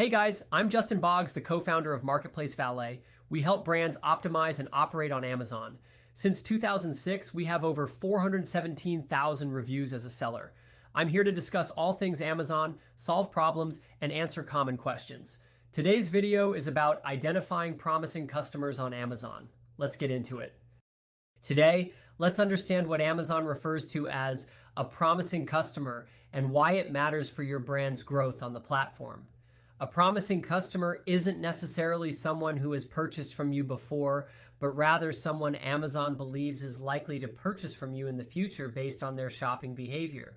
Hey guys, I'm Justin Boggs, the co-founder of Marketplace Valet. We help brands optimize and operate on Amazon. Since 2006, we have over 417,000 reviews as a seller. I'm here to discuss all things Amazon, solve problems, and answer common questions. Today's video is about identifying promising customers on Amazon. Let's get into it. Today, let's understand what Amazon refers to as a promising customer and why it matters for your brand's growth on the platform. A promising customer isn't necessarily someone who has purchased from you before, but rather someone Amazon believes is likely to purchase from you in the future based on their shopping behavior.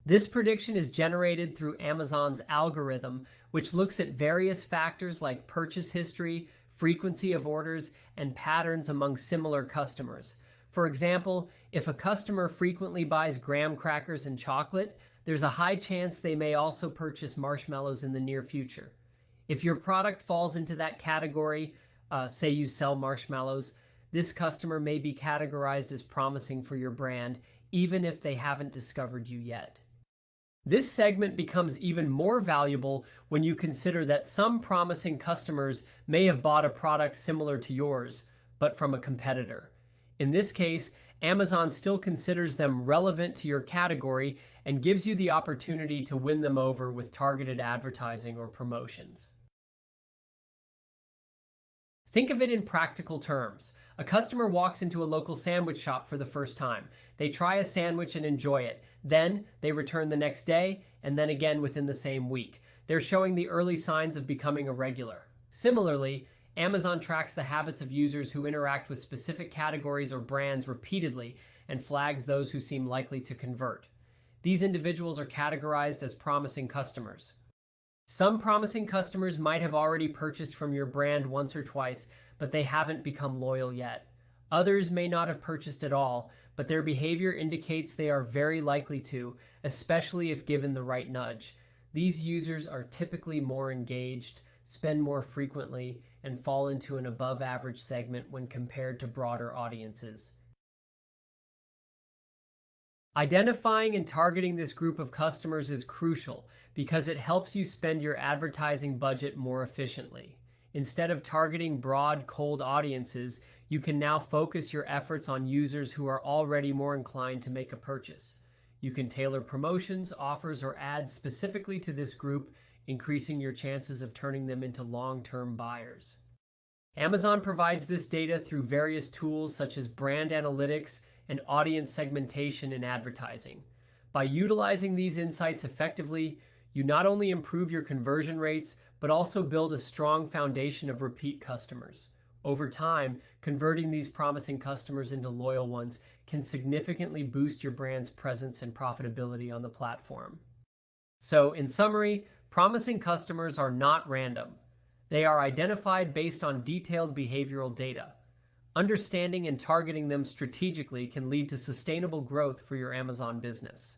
This prediction is generated through Amazon's algorithm, which looks at various factors like purchase history, frequency of orders, and patterns among similar customers. For example, if a customer frequently buys graham crackers and chocolate, there's a high chance they may also purchase marshmallows in the near future. If your product falls into that category, say you sell marshmallows, this customer may be categorized as promising for your brand, even if they haven't discovered you yet. This segment becomes even more valuable when you consider that some promising customers may have bought a product similar to yours, but from a competitor. In this case, Amazon still considers them relevant to your category and gives you the opportunity to win them over with targeted advertising or promotions. Think of it in practical terms. A customer walks into a local sandwich shop for the first time. They try a sandwich and enjoy it. Then they return the next day and then again within the same week. They're showing the early signs of becoming a regular. Similarly, Amazon tracks the habits of users who interact with specific categories or brands repeatedly and flags those who seem likely to convert. These individuals are categorized as promising customers. Some promising customers might have already purchased from your brand once or twice, but they haven't become loyal yet. Others may not have purchased at all, but their behavior indicates they are very likely to, especially if given the right nudge. These users are typically more engaged, spend more frequently, and fall into an above-average segment when compared to broader audiences. Identifying and targeting this group of customers is crucial because it helps you spend your advertising budget more efficiently. Instead of targeting broad, cold audiences, you can now focus your efforts on users who are already more inclined to make a purchase. You can tailor promotions, offers, or ads specifically to this group, increasing your chances of turning them into long-term buyers. Amazon provides this data through various tools such as brand analytics and audience segmentation in advertising. By utilizing these insights effectively, you not only improve your conversion rates, but also build a strong foundation of repeat customers. Over time, converting these promising customers into loyal ones can significantly boost your brand's presence and profitability on the platform. So, in summary, promising customers are not random. They are identified based on detailed behavioral data. Understanding and targeting them strategically can lead to sustainable growth for your Amazon business.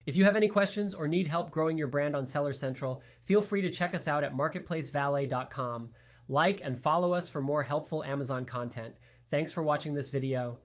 If you have any questions or need help growing your brand on Seller Central, feel free to check us out at marketplacevalet.com. Like and follow us for more helpful Amazon content. Thanks for watching this video.